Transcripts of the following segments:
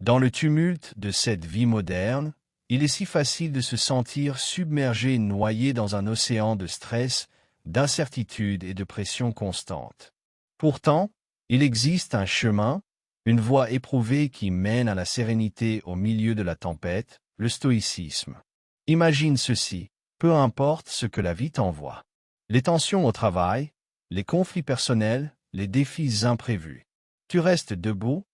Dans le tumulte de cette vie moderne, il est si facile de se sentir submergé et noyé dans un océan de stress, d'incertitude et de pression constante. Pourtant, il existe un chemin, une voie éprouvée qui mène à la sérénité au milieu de la tempête, le stoïcisme. Imagine ceci, peu importe ce que la vie t'envoie. Les tensions au travail, les conflits personnels, les défis imprévus. Tu restes debout,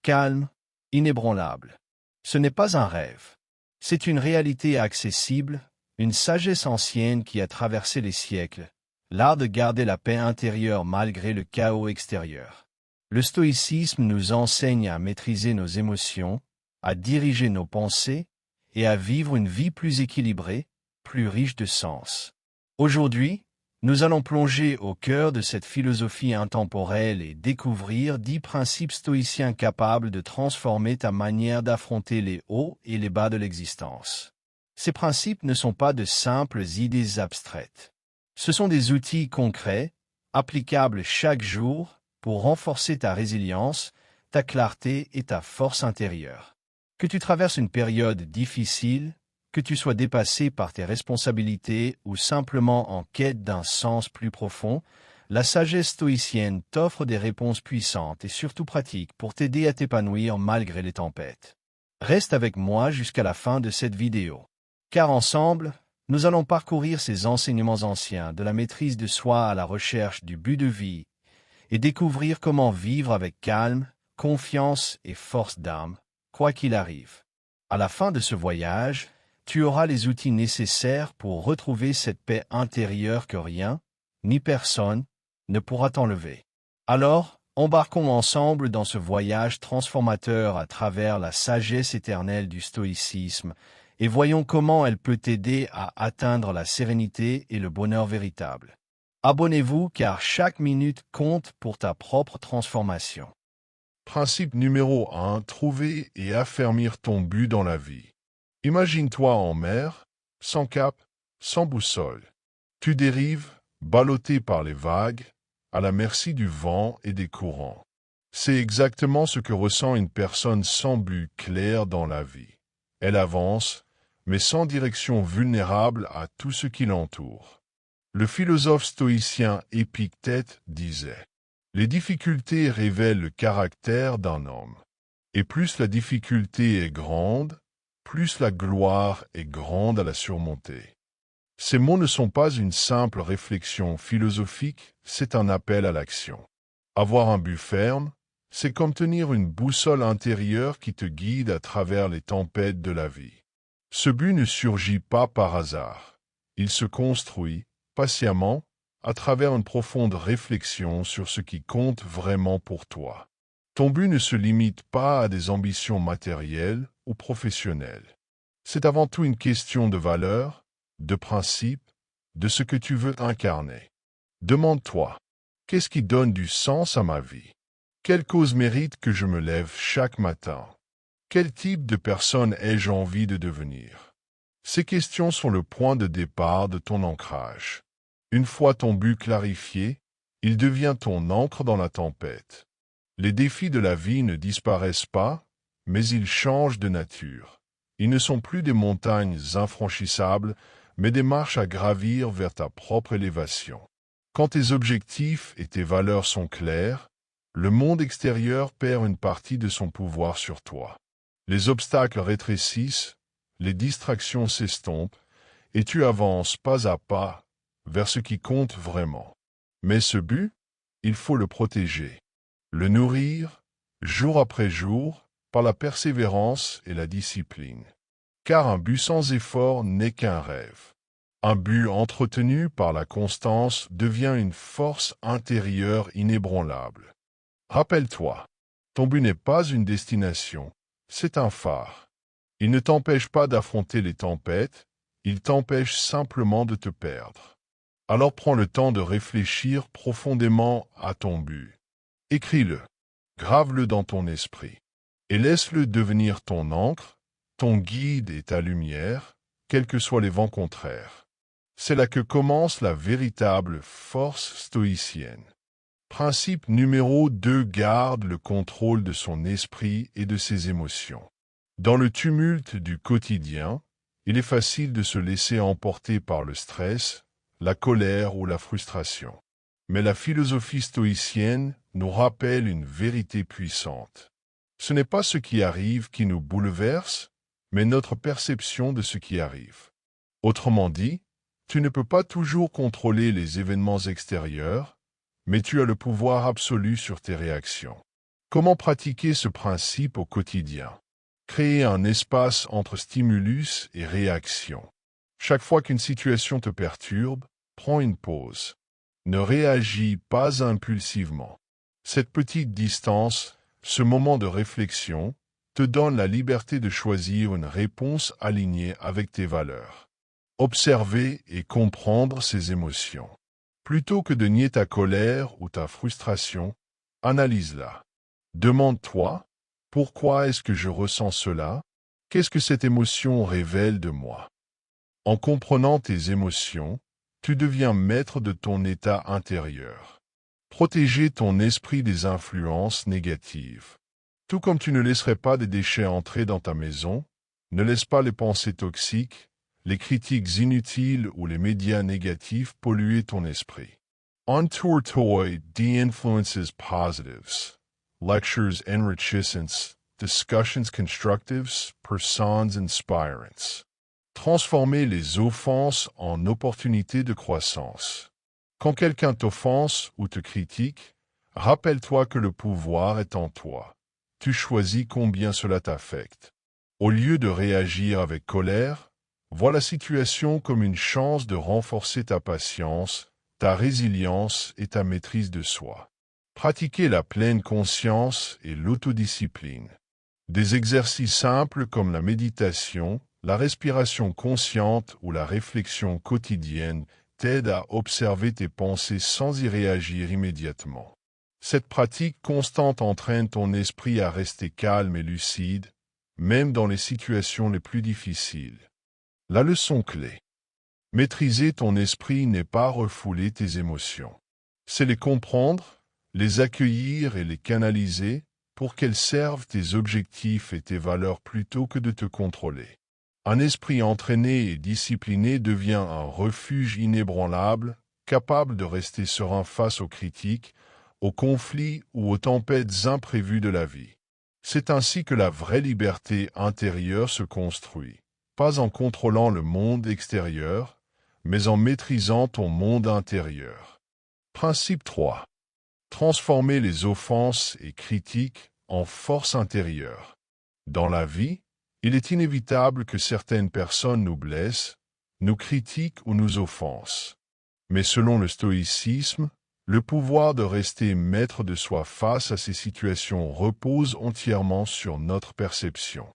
calme, inébranlable. Ce n'est pas un rêve. C'est une réalité accessible, une sagesse ancienne qui a traversé les siècles, l'art de garder la paix intérieure malgré le chaos extérieur. Le stoïcisme nous enseigne à maîtriser nos émotions, à diriger nos pensées et à vivre une vie plus équilibrée, plus riche de sens. Aujourd'hui, nous allons plonger au cœur de cette philosophie intemporelle et découvrir 10 principes stoïciens capables de transformer ta manière d'affronter les hauts et les bas de l'existence. Ces principes ne sont pas de simples idées abstraites. Ce sont des outils concrets, applicables chaque jour, pour renforcer ta résilience, ta clarté et ta force intérieure. Que tu traverses une période difficile, que tu sois dépassé par tes responsabilités ou simplement en quête d'un sens plus profond, la sagesse stoïcienne t'offre des réponses puissantes et surtout pratiques pour t'aider à t'épanouir malgré les tempêtes. Reste avec moi jusqu'à la fin de cette vidéo, car ensemble, nous allons parcourir ces enseignements anciens de la maîtrise de soi à la recherche du but de vie et découvrir comment vivre avec calme, confiance et force d'âme, quoi qu'il arrive. À la fin de ce voyage, tu auras les outils nécessaires pour retrouver cette paix intérieure que rien, ni personne, ne pourra t'enlever. Alors, embarquons ensemble dans ce voyage transformateur à travers la sagesse éternelle du stoïcisme et voyons comment elle peut t'aider à atteindre la sérénité et le bonheur véritable. Abonnez-vous car chaque minute compte pour ta propre transformation. Principe numéro 1. Trouver et affermir ton but dans la vie. Imagine-toi en mer, sans cap, sans boussole. Tu dérives, ballotté par les vagues, à la merci du vent et des courants. C'est exactement ce que ressent une personne sans but clair dans la vie. Elle avance, mais sans direction, vulnérable à tout ce qui l'entoure. Le philosophe stoïcien Épictète disait « Les difficultés révèlent le caractère d'un homme. Et plus la difficulté est grande, plus la gloire est grande à la surmonter. » Ces mots ne sont pas une simple réflexion philosophique, c'est un appel à l'action. Avoir un but ferme, c'est comme tenir une boussole intérieure qui te guide à travers les tempêtes de la vie. Ce but ne surgit pas par hasard. Il se construit, patiemment, à travers une profonde réflexion sur ce qui compte vraiment pour toi. Ton but ne se limite pas à des ambitions matérielles ou professionnelles. C'est avant tout une question de valeur, de principe, de ce que tu veux incarner. Demande-toi, qu'est-ce qui donne du sens à ma vie? Quelle cause mérite que je me lève chaque matin? Quel type de personne ai-je envie de devenir? Ces questions sont le point de départ de ton ancrage. Une fois ton but clarifié, il devient ton ancre dans la tempête. Les défis de la vie ne disparaissent pas, mais ils changent de nature. Ils ne sont plus des montagnes infranchissables, mais des marches à gravir vers ta propre élévation. Quand tes objectifs et tes valeurs sont clairs, le monde extérieur perd une partie de son pouvoir sur toi. Les obstacles rétrécissent, les distractions s'estompent, et tu avances pas à pas vers ce qui compte vraiment. Mais ce but, il faut le protéger, le nourrir, jour après jour, par la persévérance et la discipline. Car un but sans effort n'est qu'un rêve. Un but entretenu par la constance devient une force intérieure inébranlable. Rappelle-toi, ton but n'est pas une destination, c'est un phare. Il ne t'empêche pas d'affronter les tempêtes, il t'empêche simplement de te perdre. Alors prends le temps de réfléchir profondément à ton but. Écris-le, grave-le dans ton esprit, et laisse-le devenir ton ancre, ton guide et ta lumière, quels que soient les vents contraires. C'est là que commence la véritable force stoïcienne. Principe numéro 2. Garde le contrôle de son esprit et de ses émotions. Dans le tumulte du quotidien, il est facile de se laisser emporter par le stress, la colère ou la frustration. Mais la philosophie stoïcienne nous rappelle une vérité puissante. Ce n'est pas ce qui arrive qui nous bouleverse, mais notre perception de ce qui arrive. Autrement dit, tu ne peux pas toujours contrôler les événements extérieurs, mais tu as le pouvoir absolu sur tes réactions. Comment pratiquer ce principe au quotidien? Créer un espace entre stimulus et réaction. Chaque fois qu'une situation te perturbe, prends une pause. Ne réagis pas impulsivement. Cette petite distance, ce moment de réflexion, te donne la liberté de choisir une réponse alignée avec tes valeurs. Observer et comprendre ses émotions. Plutôt que de nier ta colère ou ta frustration, analyse-la. Demande-toi, pourquoi est-ce que je ressens cela? Qu'est-ce que cette émotion révèle de moi? En comprenant tes émotions, tu deviens maître de ton état intérieur. Protéger ton esprit des influences négatives. Tout comme tu ne laisserais pas des déchets entrer dans ta maison, ne laisse pas les pensées toxiques, les critiques inutiles ou les médias négatifs polluer ton esprit. Entoure-toi d'influences positives. Lectures enrichissantes, discussions constructives, personnes inspirantes. Transformer les offenses en opportunités de croissance. Quand quelqu'un t'offense ou te critique, rappelle-toi que le pouvoir est en toi. Tu choisis combien cela t'affecte. Au lieu de réagir avec colère, vois la situation comme une chance de renforcer ta patience, ta résilience et ta maîtrise de soi. Pratiquez la pleine conscience et l'autodiscipline. Des exercices simples comme la méditation, la respiration consciente ou la réflexion quotidienne t'aident à observer tes pensées sans y réagir immédiatement. Cette pratique constante entraîne ton esprit à rester calme et lucide, même dans les situations les plus difficiles. La leçon clé. Maîtriser ton esprit n'est pas refouler tes émotions. C'est les comprendre, les accueillir et les canaliser pour qu'elles servent tes objectifs et tes valeurs plutôt que de te contrôler. Un esprit entraîné et discipliné devient un refuge inébranlable, capable de rester serein face aux critiques, aux conflits ou aux tempêtes imprévues de la vie. C'est ainsi que la vraie liberté intérieure se construit, pas en contrôlant le monde extérieur, mais en maîtrisant ton monde intérieur. Principe 3. Transformer les offenses et critiques en force intérieure. Dans la vie, il est inévitable que certaines personnes nous blessent, nous critiquent ou nous offensent. Mais selon le stoïcisme, le pouvoir de rester maître de soi face à ces situations repose entièrement sur notre perception.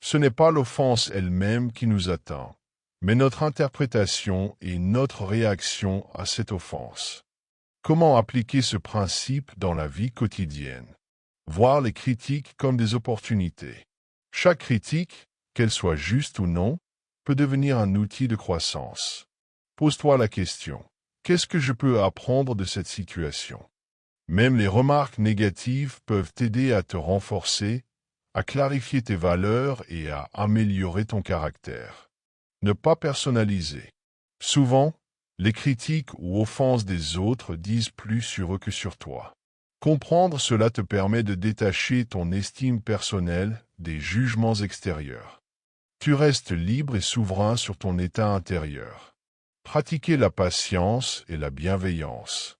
Ce n'est pas l'offense elle-même qui nous atteint, mais notre interprétation et notre réaction à cette offense. Comment appliquer ce principe dans la vie quotidienne? Voir les critiques comme des opportunités. Chaque critique, qu'elle soit juste ou non, peut devenir un outil de croissance. Pose-toi la question, qu'est-ce que je peux apprendre de cette situation? Même les remarques négatives peuvent t'aider à te renforcer, à clarifier tes valeurs et à améliorer ton caractère. Ne pas personnaliser. Souvent, les critiques ou offenses des autres disent plus sur eux que sur toi. Comprendre cela te permet de détacher ton estime personnelle des jugements extérieurs. Tu restes libre et souverain sur ton état intérieur. Pratiquer la patience et la bienveillance.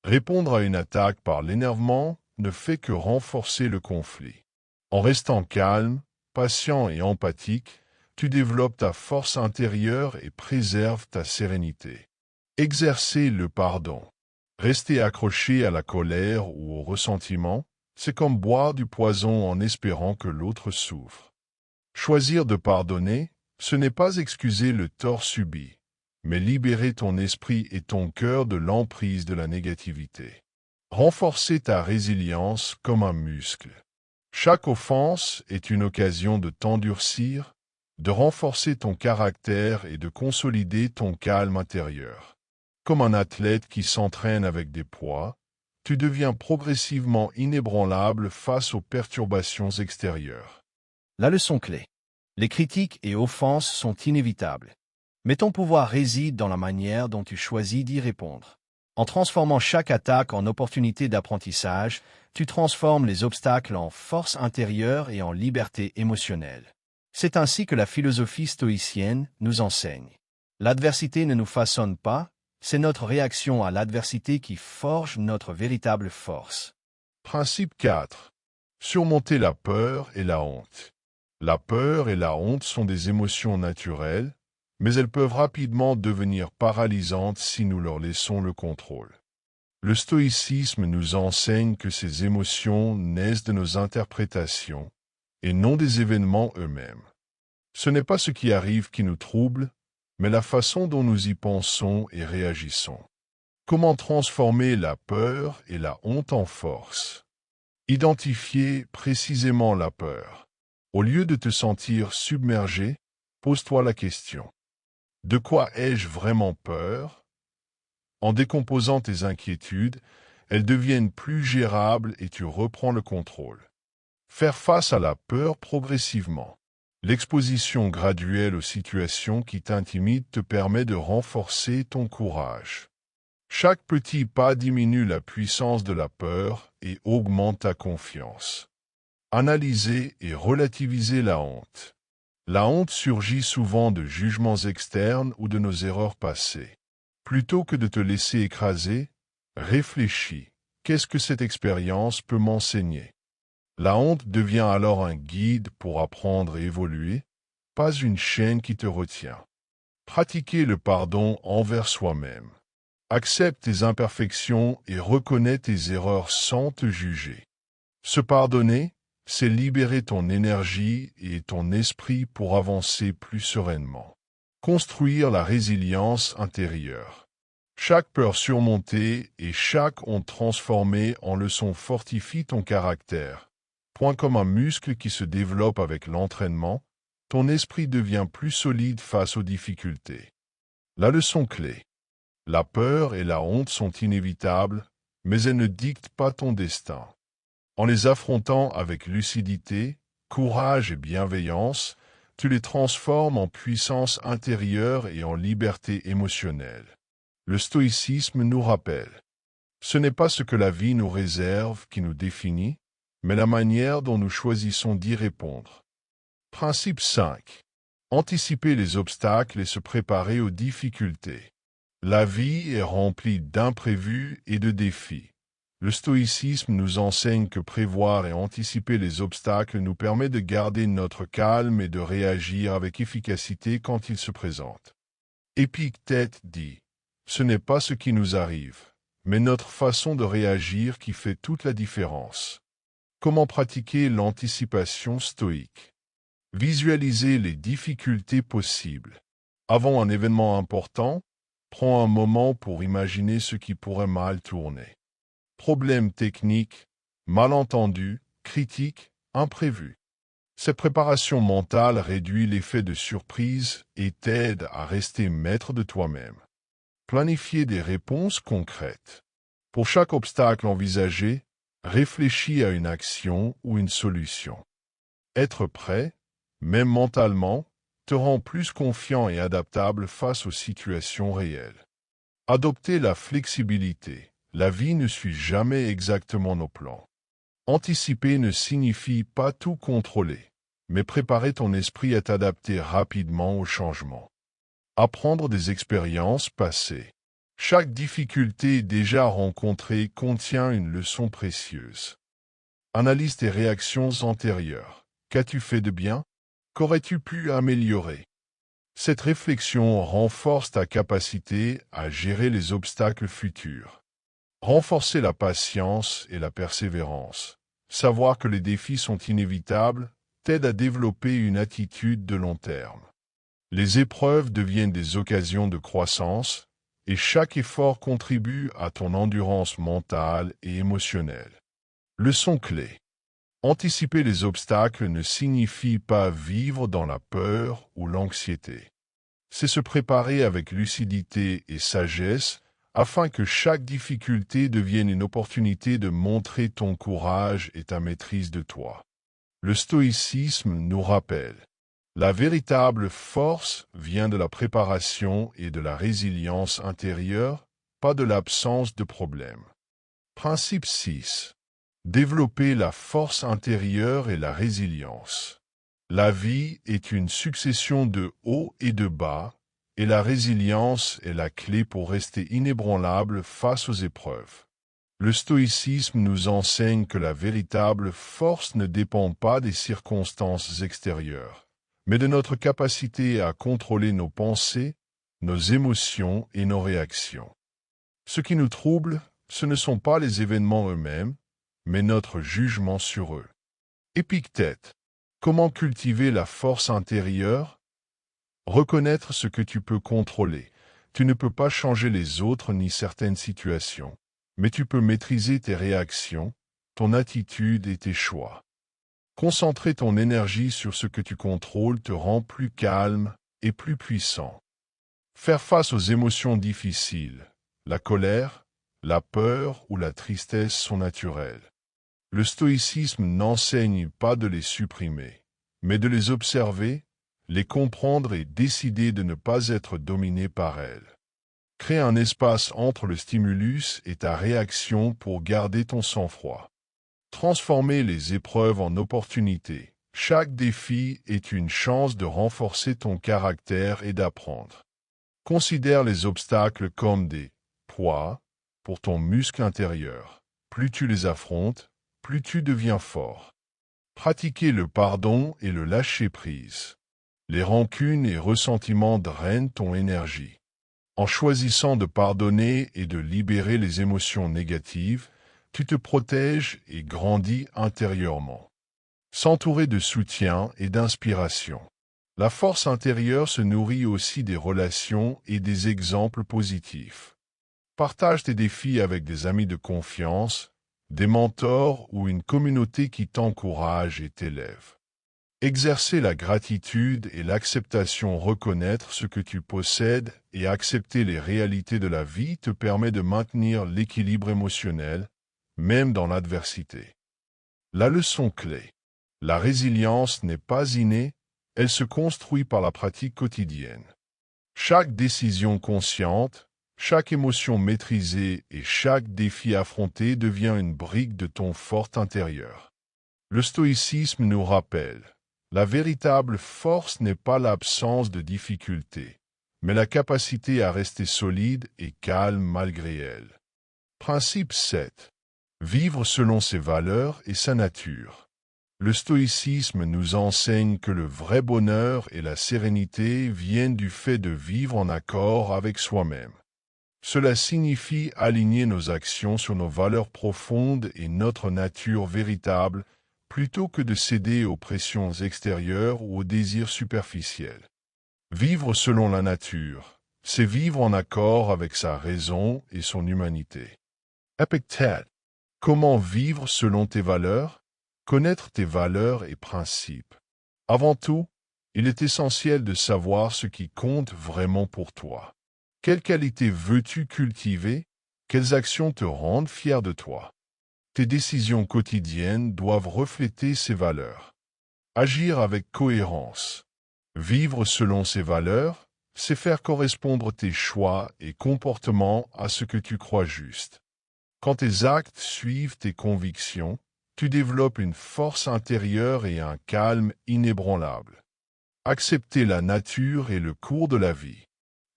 Répondre à une attaque par l'énervement ne fait que renforcer le conflit. En restant calme, patient et empathique, tu développes ta force intérieure et préserves ta sérénité. Exercer le pardon. Rester accroché à la colère ou au ressentiment, c'est comme boire du poison en espérant que l'autre souffre. Choisir de pardonner, ce n'est pas excuser le tort subi, mais libérer ton esprit et ton cœur de l'emprise de la négativité. Renforcer ta résilience comme un muscle. Chaque offense est une occasion de t'endurcir, de renforcer ton caractère et de consolider ton calme intérieur. Comme un athlète qui s'entraîne avec des poids, tu deviens progressivement inébranlable face aux perturbations extérieures. La leçon clé. Les critiques et offenses sont inévitables. Mais ton pouvoir réside dans la manière dont tu choisis d'y répondre. En transformant chaque attaque en opportunité d'apprentissage, tu transformes les obstacles en force intérieure et en liberté émotionnelle. C'est ainsi que la philosophie stoïcienne nous enseigne. L'adversité ne nous façonne pas, c'est notre réaction à l'adversité qui forge notre véritable force. Principe 4. Surmonter la peur et la honte. La peur et la honte sont des émotions naturelles, mais elles peuvent rapidement devenir paralysantes si nous leur laissons le contrôle. Le stoïcisme nous enseigne que ces émotions naissent de nos interprétations et non des événements eux-mêmes. Ce n'est pas ce qui arrive qui nous trouble, mais la façon dont nous y pensons et réagissons. Comment transformer la peur et la honte en force? Identifier précisément la peur. Au lieu de te sentir submergé, pose-toi la question. De quoi ai-je vraiment peur? En décomposant tes inquiétudes, elles deviennent plus gérables et tu reprends le contrôle. Faire face à la peur progressivement. L'exposition graduelle aux situations qui t'intimident te permet de renforcer ton courage. Chaque petit pas diminue la puissance de la peur et augmente ta confiance. Analyser et relativiser la honte. La honte surgit souvent de jugements externes ou de nos erreurs passées. Plutôt que de te laisser écraser, réfléchis. Qu'est-ce que cette expérience peut m'enseigner? La honte devient alors un guide pour apprendre et évoluer, pas une chaîne qui te retient. Pratiquez le pardon envers soi-même. Accepte tes imperfections et reconnais tes erreurs sans te juger. Se pardonner, c'est libérer ton énergie et ton esprit pour avancer plus sereinement. Construire la résilience intérieure. Chaque peur surmontée et chaque honte transformée en leçon fortifie ton caractère. Point comme un muscle qui se développe avec l'entraînement, ton esprit devient plus solide face aux difficultés. La leçon clé. La peur et la honte sont inévitables, mais elles ne dictent pas ton destin. En les affrontant avec lucidité, courage et bienveillance, tu les transformes en puissance intérieure et en liberté émotionnelle. Le stoïcisme nous rappelle. Ce n'est pas ce que la vie nous réserve qui nous définit, mais la manière dont nous choisissons d'y répondre. Principe 5. Anticiper les obstacles et se préparer aux difficultés. La vie est remplie d'imprévus et de défis. Le stoïcisme nous enseigne que prévoir et anticiper les obstacles nous permet de garder notre calme et de réagir avec efficacité quand ils se présentent. Épictète dit, « Ce n'est pas ce qui nous arrive, mais notre façon de réagir qui fait toute la différence. » Comment pratiquer l'anticipation stoïque? Visualiser les difficultés possibles. Avant un événement important, prends un moment pour imaginer ce qui pourrait mal tourner. Problèmes techniques, malentendus, critiques, imprévus. Cette préparation mentale réduit l'effet de surprise et t'aide à rester maître de toi-même. Planifier des réponses concrètes. Pour chaque obstacle envisagé, réfléchis à une action ou une solution. Être prêt, même mentalement, te rend plus confiant et adaptable face aux situations réelles. Adopter la flexibilité. La vie ne suit jamais exactement nos plans. Anticiper ne signifie pas tout contrôler, mais préparer ton esprit à t'adapter rapidement aux changements. Apprendre des expériences passées. Chaque difficulté déjà rencontrée contient une leçon précieuse. Analyse tes réactions antérieures. Qu'as-tu fait de bien? Qu'aurais-tu pu améliorer? Cette réflexion renforce ta capacité à gérer les obstacles futurs. Renforcer la patience et la persévérance. Savoir que les défis sont inévitables t'aide à développer une attitude de long terme. Les épreuves deviennent des occasions de croissance, et chaque effort contribue à ton endurance mentale et émotionnelle. Leçon clé. Anticiper les obstacles ne signifie pas vivre dans la peur ou l'anxiété. C'est se préparer avec lucidité et sagesse afin que chaque difficulté devienne une opportunité de montrer ton courage et ta maîtrise de toi. Le stoïcisme nous rappelle: la véritable force vient de la préparation et de la résilience intérieure, pas de l'absence de problèmes. Principe 6. Développer la force intérieure et la résilience. La vie est une succession de hauts et de bas, et la résilience est la clé pour rester inébranlable face aux épreuves. Le stoïcisme nous enseigne que la véritable force ne dépend pas des circonstances extérieures, mais de notre capacité à contrôler nos pensées, nos émotions et nos réactions. Ce qui nous trouble, ce ne sont pas les événements eux-mêmes, mais notre jugement sur eux. Épictète. Comment cultiver la force intérieure? Reconnaître ce que tu peux contrôler. Tu ne peux pas changer les autres ni certaines situations, mais tu peux maîtriser tes réactions, ton attitude et tes choix. Concentrer ton énergie sur ce que tu contrôles te rend plus calme et plus puissant. Faire face aux émotions difficiles, la colère, la peur ou la tristesse sont naturelles. Le stoïcisme n'enseigne pas de les supprimer, mais de les observer, les comprendre et décider de ne pas être dominé par elles. Crée un espace entre le stimulus et ta réaction pour garder ton sang-froid. Transformer les épreuves en opportunités. Chaque défi est une chance de renforcer ton caractère et d'apprendre. Considère les obstacles comme des poids pour ton muscle intérieur. Plus tu les affrontes, plus tu deviens fort. Pratiquer le pardon et le lâcher-prise. Les rancunes et ressentiments drainent ton énergie. En choisissant de pardonner et de libérer les émotions négatives, tu te protèges et grandis intérieurement. S'entourer de soutien et d'inspiration. La force intérieure se nourrit aussi des relations et des exemples positifs. Partage tes défis avec des amis de confiance, des mentors ou une communauté qui t'encourage et t'élève. Exercer la gratitude et l'acceptation, reconnaître ce que tu possèdes et accepter les réalités de la vie te permet de maintenir l'équilibre émotionnel, même dans l'adversité. La leçon clé. La résilience n'est pas innée, elle se construit par la pratique quotidienne. Chaque décision consciente, chaque émotion maîtrisée et chaque défi affronté devient une brique de ton fort intérieur. Le stoïcisme nous rappelle: la véritable force n'est pas l'absence de difficultés, mais la capacité à rester solide et calme malgré elles. Principe 7. Vivre selon ses valeurs et sa nature. Le stoïcisme nous enseigne que le vrai bonheur et la sérénité viennent du fait de vivre en accord avec soi-même. Cela signifie aligner nos actions sur nos valeurs profondes et notre nature véritable, plutôt que de céder aux pressions extérieures ou aux désirs superficiels. Vivre selon la nature, c'est vivre en accord avec sa raison et son humanité. Épictète. Comment vivre selon tes valeurs? Connaître tes valeurs et principes. Avant tout, il est essentiel de savoir ce qui compte vraiment pour toi. Quelles qualités veux-tu cultiver? Quelles actions te rendent fier de toi? Tes décisions quotidiennes doivent refléter ces valeurs. Agir avec cohérence. Vivre selon ces valeurs, c'est faire correspondre tes choix et comportements à ce que tu crois juste. Quand tes actes suivent tes convictions, tu développes une force intérieure et un calme inébranlable. Accepter la nature et le cours de la vie.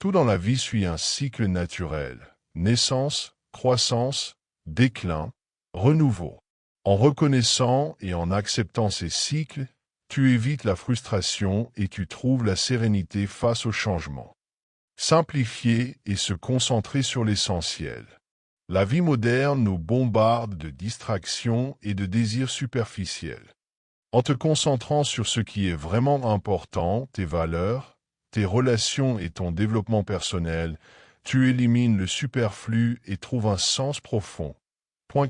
Tout dans la vie suit un cycle naturel: naissance, croissance, déclin, renouveau. En reconnaissant et en acceptant ces cycles, tu évites la frustration et tu trouves la sérénité face au changement. Simplifier et se concentrer sur l'essentiel. La vie moderne nous bombarde de distractions et de désirs superficiels. En te concentrant sur ce qui est vraiment important, tes valeurs, tes relations et ton développement personnel, tu élimines le superflu et trouves un sens profond.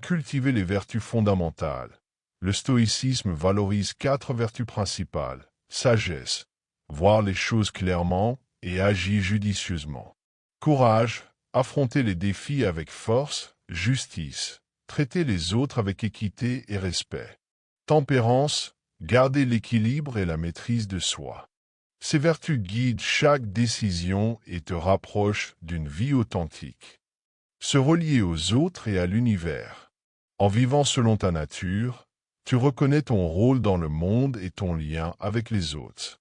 Cultiver les vertus fondamentales. Le stoïcisme valorise 4 vertus principales: sagesse, voir les choses clairement et agir judicieusement; courage, affronter les défis avec force, justice, traiter les autres avec équité et respect. Tempérance, garder l'équilibre et la maîtrise de soi. Ces vertus guident chaque décision et te rapprochent d'une vie authentique. Se relier aux autres et à l'univers. En vivant selon ta nature, tu reconnais ton rôle dans le monde et ton lien avec les autres.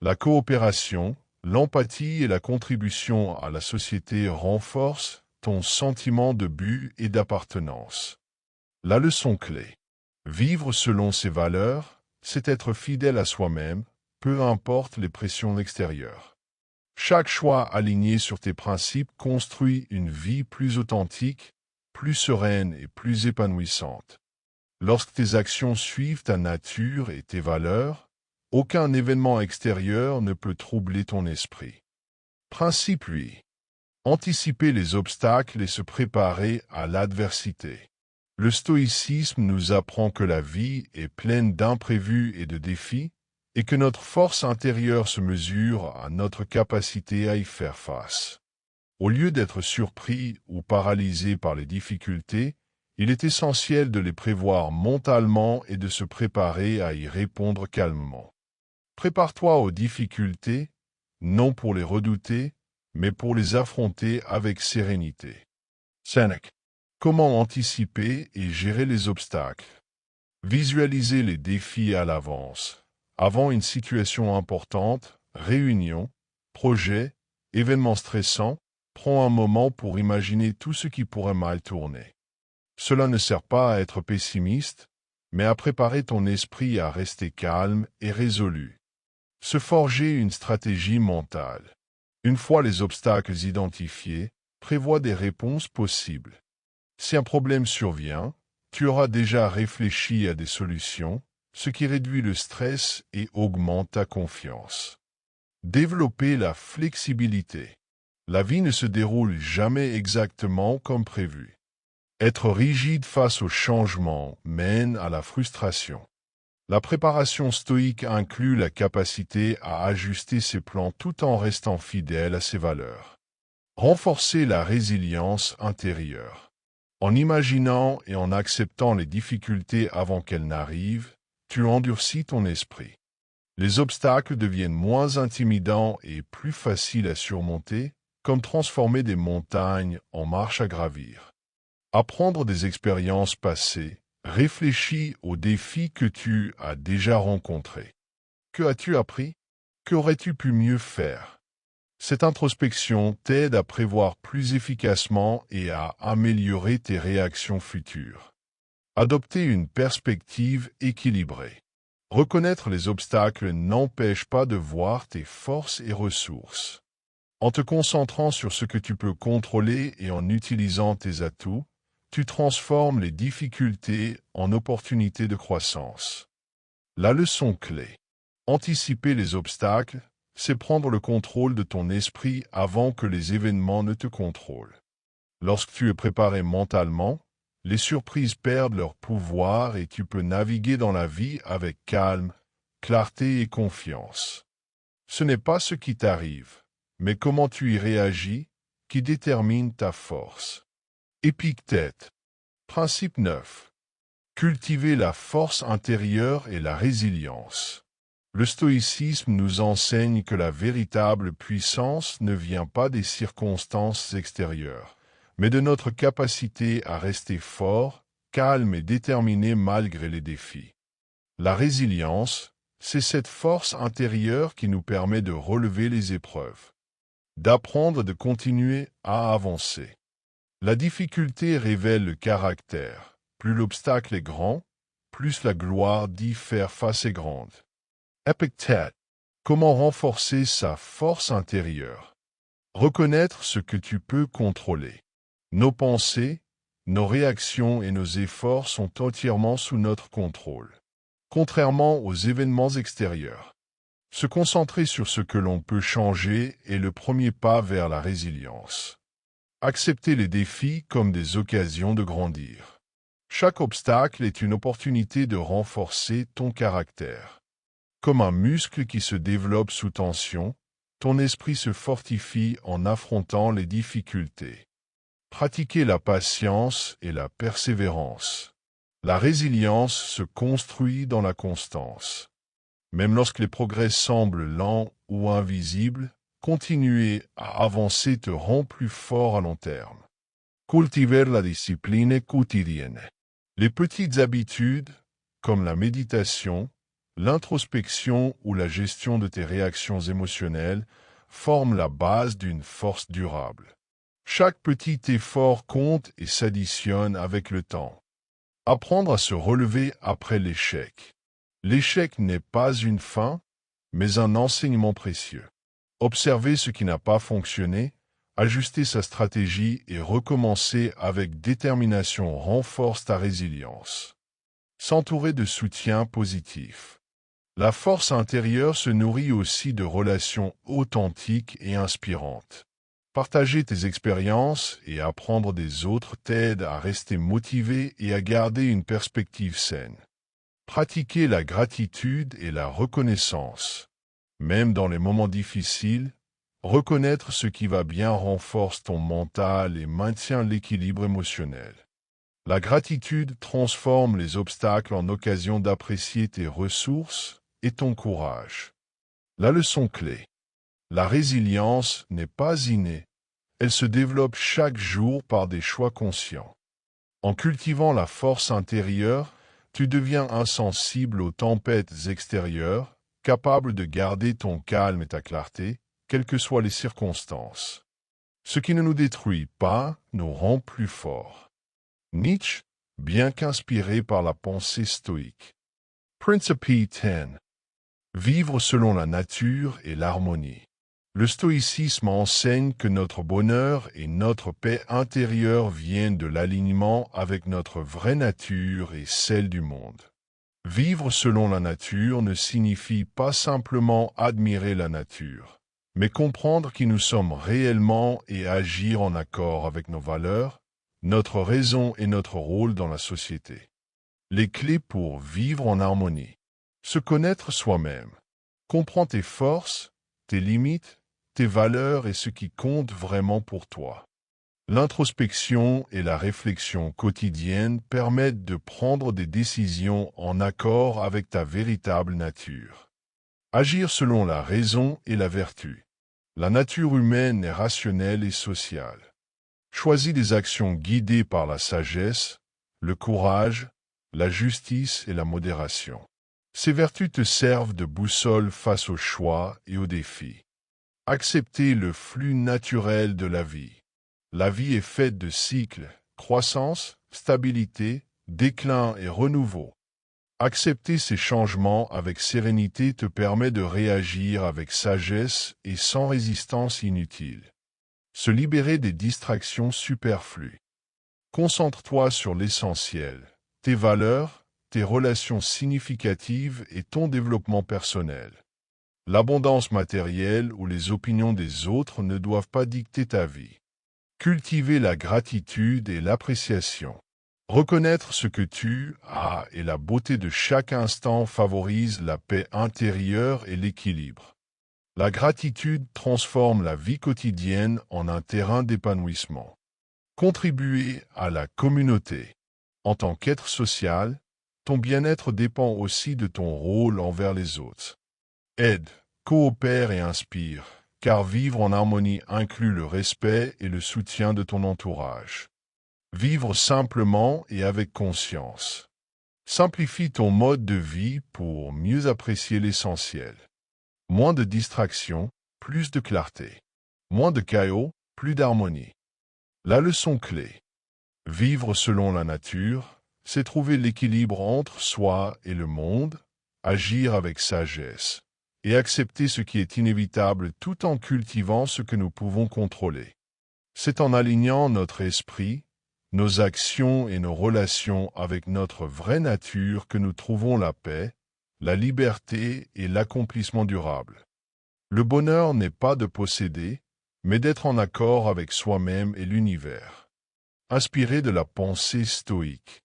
La coopération, l'empathie et la contribution à la société renforcent ton sentiment de but et d'appartenance. La leçon clé. Vivre selon ses valeurs, c'est être fidèle à soi-même, peu importe les pressions extérieures. Chaque choix aligné sur tes principes construit une vie plus authentique, plus sereine et plus épanouissante. Lorsque tes actions suivent ta nature et tes valeurs, aucun événement extérieur ne peut troubler ton esprit. Principe 8. Anticiper les obstacles et se préparer à l'adversité. Le stoïcisme nous apprend que la vie est pleine d'imprévus et de défis, et que notre force intérieure se mesure à notre capacité à y faire face. Au lieu d'être surpris ou paralysé par les difficultés, il est essentiel de les prévoir mentalement et de se préparer à y répondre calmement. Prépare-toi aux difficultés, non pour les redouter, mais pour les affronter avec sérénité. Sénèque. Comment anticiper et gérer les obstacles? Visualiser les défis à l'avance. Avant une situation importante, réunion, projet, événement stressant, prends un moment pour imaginer tout ce qui pourrait mal tourner. Cela ne sert pas à être pessimiste, mais à préparer ton esprit à rester calme et résolu. Se forger une stratégie mentale. Une fois les obstacles identifiés, prévois des réponses possibles. Si un problème survient, tu auras déjà réfléchi à des solutions, ce qui réduit le stress et augmente ta confiance. Développer la flexibilité. La vie ne se déroule jamais exactement comme prévu. Être rigide face au changement mène à la frustration. La préparation stoïque inclut la capacité à ajuster ses plans tout en restant fidèle à ses valeurs. Renforcer la résilience intérieure. En imaginant et en acceptant les difficultés avant qu'elles n'arrivent, tu endurcis ton esprit. Les obstacles deviennent moins intimidants et plus faciles à surmonter, comme transformer des montagnes en marches à gravir. Apprendre des expériences passées. Réfléchis aux défis que tu as déjà rencontrés. Que as-tu appris? Qu'aurais-tu pu mieux faire? Cette introspection t'aide à prévoir plus efficacement et à améliorer tes réactions futures. Adopter une perspective équilibrée. Reconnaître les obstacles n'empêche pas de voir tes forces et ressources. En te concentrant sur ce que tu peux contrôler et en utilisant tes atouts, tu transformes les difficultés en opportunités de croissance. La leçon clé. Anticiper les obstacles, c'est prendre le contrôle de ton esprit avant que les événements ne te contrôlent. Lorsque tu es préparé mentalement, les surprises perdent leur pouvoir et tu peux naviguer dans la vie avec calme, clarté et confiance. Ce n'est pas ce qui t'arrive, mais comment tu y réagis qui détermine ta force. Épictète. Principe 9. Cultiver la force intérieure et la résilience. Le stoïcisme nous enseigne que la véritable puissance ne vient pas des circonstances extérieures, mais de notre capacité à rester fort, calme et déterminé malgré les défis. La résilience, c'est cette force intérieure qui nous permet de relever les épreuves, d'apprendre de continuer à avancer. La difficulté révèle le caractère. Plus l'obstacle est grand, plus la gloire d'y faire face est grande. Épictète. Comment renforcer sa force intérieure? Reconnaître ce que tu peux contrôler. Nos pensées, nos réactions et nos efforts sont entièrement sous notre contrôle, contrairement aux événements extérieurs. Se concentrer sur ce que l'on peut changer est le premier pas vers la résilience. Accepter les défis comme des occasions de grandir. Chaque obstacle est une opportunité de renforcer ton caractère. Comme un muscle qui se développe sous tension, ton esprit se fortifie en affrontant les difficultés. Pratiquez la patience et la persévérance. La résilience se construit dans la constance. Même lorsque les progrès semblent lents ou invisibles, continuer à avancer te rend plus fort à long terme. Cultiver la discipline quotidienne. Les petites habitudes, comme la méditation, l'introspection ou la gestion de tes réactions émotionnelles, forment la base d'une force durable. Chaque petit effort compte et s'additionne avec le temps. Apprendre à se relever après l'échec. L'échec n'est pas une fin, mais un enseignement précieux. Observer ce qui n'a pas fonctionné, ajuster sa stratégie et recommencer avec détermination renforce ta résilience. S'entourer de soutien positif. La force intérieure se nourrit aussi de relations authentiques et inspirantes. Partager tes expériences et apprendre des autres t'aide à rester motivé et à garder une perspective saine. Pratiquer la gratitude et la reconnaissance. Même dans les moments difficiles, reconnaître ce qui va bien renforce ton mental et maintient l'équilibre émotionnel. La gratitude transforme les obstacles en occasion d'apprécier tes ressources et ton courage. La leçon clé. La résilience n'est pas innée, elle se développe chaque jour par des choix conscients. En cultivant la force intérieure, tu deviens insensible aux tempêtes extérieures, capable de garder ton calme et ta clarté, quelles que soient les circonstances. Ce qui ne nous détruit pas nous rend plus forts. Nietzsche, bien qu'inspiré par la pensée stoïque. Principe 10. Vivre selon la nature et l'harmonie. Le stoïcisme enseigne que notre bonheur et notre paix intérieure viennent de l'alignement avec notre vraie nature et celle du monde. Vivre selon la nature ne signifie pas simplement admirer la nature, mais comprendre qui nous sommes réellement et agir en accord avec nos valeurs, notre raison et notre rôle dans la société. Les clés pour vivre en harmonie. Se connaître soi-même. Comprends tes forces, tes limites, tes valeurs et ce qui compte vraiment pour toi. L'introspection et la réflexion quotidienne permettent de prendre des décisions en accord avec ta véritable nature. Agir selon la raison et la vertu. La nature humaine est rationnelle et sociale. Choisis des actions guidées par la sagesse, le courage, la justice et la modération. Ces vertus te servent de boussole face aux choix et aux défis. Accepter le flux naturel de la vie. La vie est faite de cycles, croissance, stabilité, déclin et renouveau. Accepter ces changements avec sérénité te permet de réagir avec sagesse et sans résistance inutile. Se libérer des distractions superflues. Concentre-toi sur l'essentiel, tes valeurs, tes relations significatives et ton développement personnel. L'abondance matérielle ou les opinions des autres ne doivent pas dicter ta vie. Cultiver la gratitude et l'appréciation. Reconnaître ce que tu as et la beauté de chaque instant favorise la paix intérieure et l'équilibre. La gratitude transforme la vie quotidienne en un terrain d'épanouissement. Contribuer à la communauté. En tant qu'être social, ton bien-être dépend aussi de ton rôle envers les autres. Aide, coopère et inspire, car vivre en harmonie inclut le respect et le soutien de ton entourage. Vivre simplement et avec conscience. Simplifie ton mode de vie pour mieux apprécier l'essentiel. Moins de distractions, plus de clarté. Moins de chaos, plus d'harmonie. La leçon clé. Vivre selon la nature, c'est trouver l'équilibre entre soi et le monde, agir avec sagesse, et accepter ce qui est inévitable tout en cultivant ce que nous pouvons contrôler. C'est en alignant notre esprit, nos actions et nos relations avec notre vraie nature que nous trouvons la paix, la liberté et l'accomplissement durable. Le bonheur n'est pas de posséder, mais d'être en accord avec soi-même et l'univers. Inspiré de la pensée stoïque.